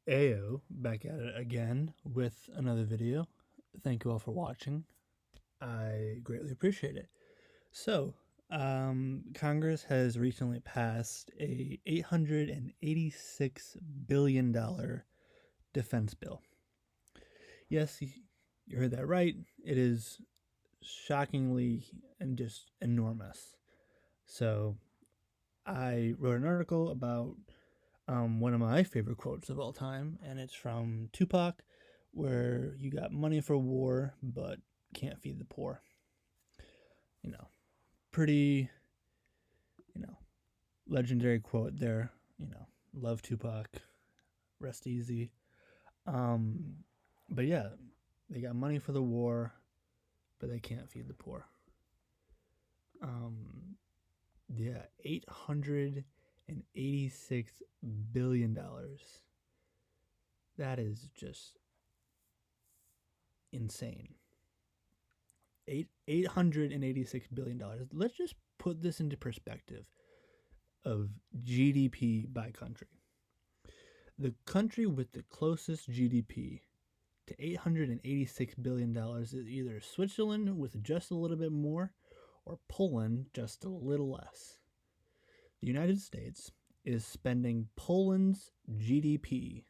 Ayo, back at it again with another video. Thank you all for watching. I greatly appreciate it. So, Congress has recently passed a $886 billion defense bill. Yes, you heard that right. It is shockingly and just enormous. So, I wrote an article about one of my favorite quotes of all time, and it's from Tupac, where you got money for war, but can't feed the poor. Pretty, legendary quote there. Love Tupac, rest easy. But yeah, they got money for the war, but they can't feed the poor. Yeah, $886 billion. That is just insane. $886 billion. Let's just put this into perspective of GDP by country. The country with the closest GDP to $886 billion is either Switzerland with just a little bit more or Poland just a little less. The United States is spending Poland's GDP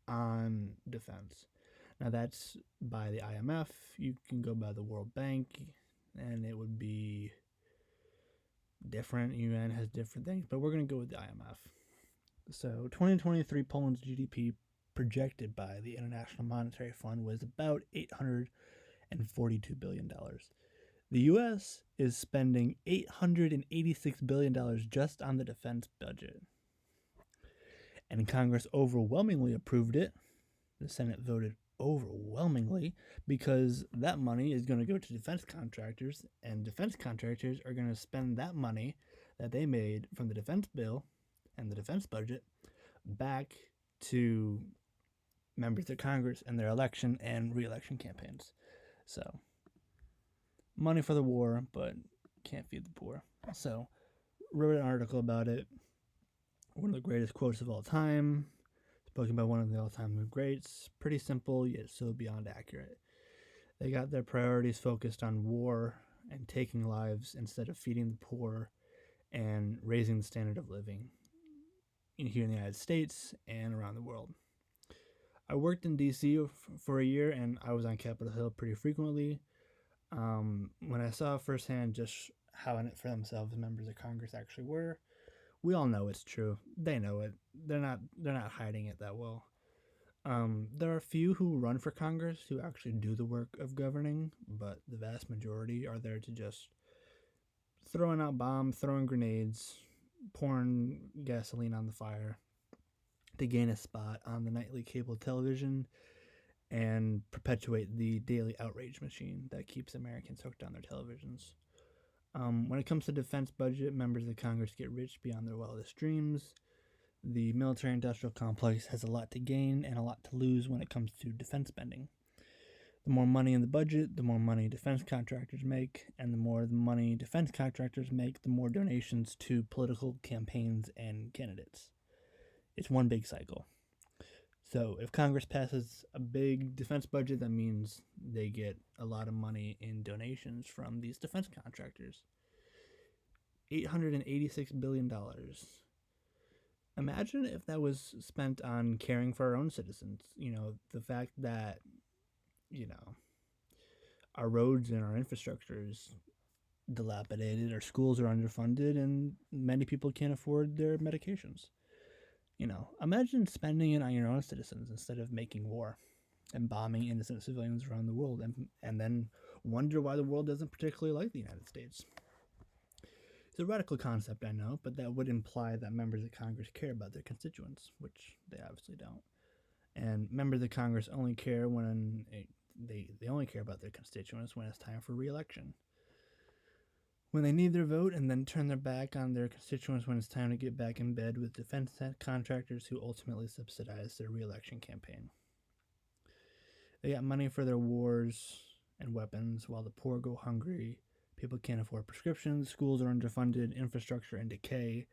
on defense. Now, that's by the IMF. You can go by the World Bank, and it would be different. UN has different things, but we're going to go with the IMF. So 2023 Poland's GDP projected by the International Monetary Fund was about $842 billion. The U.S. is spending $886 billion just on the defense budget. And Congress overwhelmingly approved it. The Senate voted overwhelmingly because that money is going to go to defense contractors, and defense contractors are going to spend that money that they made from the defense bill and the defense budget back to members of Congress and their election and re-election campaigns. So, money for the war, but can't feed the poor. So, wrote an article about it. One of the greatest quotes of all time. Spoken by one of the all-time greats. Pretty simple, yet so beyond accurate. They got their priorities focused on war and taking lives instead of feeding the poor and raising the standard of living here in the United States and around the world. I worked in D.C. for a year, and I was on Capitol Hill pretty frequently. When I saw firsthand just how in it for themselves members of Congress actually were, we all know it's true. They know it. They're not hiding it that well. There are a few who run for Congress who actually do the work of governing, but the vast majority are there to just throwing out bombs, throwing grenades, pouring gasoline on the fire to gain a spot on the nightly cable television and perpetuate the daily outrage machine that keeps Americans hooked on their televisions. When it comes to defense budget, members of Congress get rich beyond their wildest dreams. The military-industrial complex has a lot to gain and a lot to lose when it comes to defense spending. The more money in the budget, the more money defense contractors make, and the more money defense contractors make, the more donations to political campaigns and candidates. It's one big cycle. So if Congress passes a big defense budget, that means they get a lot of money in donations from these defense contractors. $886 billion. Imagine if that was spent on caring for our own citizens. The fact that, our roads and our infrastructure is dilapidated, our schools are underfunded, and many people can't afford their medications. Imagine spending it on your own citizens instead of making war and bombing innocent civilians around the world, and then wonder why the world doesn't particularly like the United States. It's a radical concept, I know, but that would imply that members of Congress care about their constituents, which they obviously don't. And members of Congress only care when they only care about their constituents when it's time for re-election. When they need their vote and then turn their back on their constituents when it's time to get back in bed with defense contractors who ultimately subsidize their re-election campaign. They got money for their wars and weapons while the poor go hungry, people can't afford prescriptions, schools are underfunded, infrastructure in decay,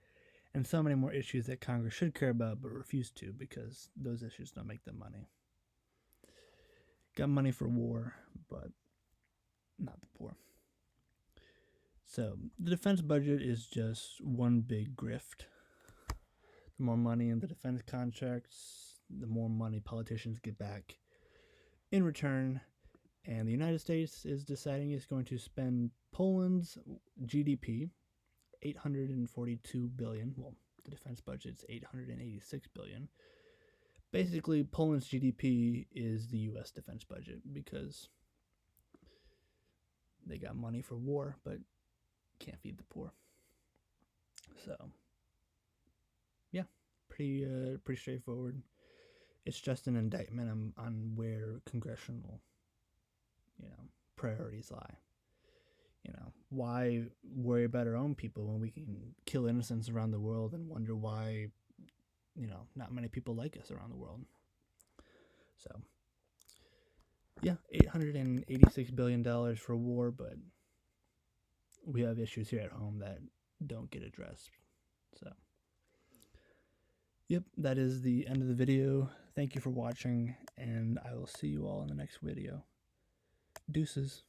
and so many more issues that Congress should care about but refuse to because those issues don't make them money. Got money for war, but not the poor. So the defense budget is just one big grift. The more money in the defense contracts, the more money politicians get back in return. And the United States is deciding it's going to spend Poland's GDP, $842 billion. Well, the defense budget's $886 billion. Basically, Poland's GDP is the U.S. defense budget because they got money for war, but can't feed the poor. So, yeah, pretty straightforward. It's just an indictment on where congressional, priorities lie. Why worry about our own people when we can kill innocents around the world and wonder why, not many people like us around the world. So, yeah, $886 billion for war, but we have issues here at home that don't get addressed. So, yep, that is the end of the video. Thank you for watching, and I will see you all in the next video. Deuces.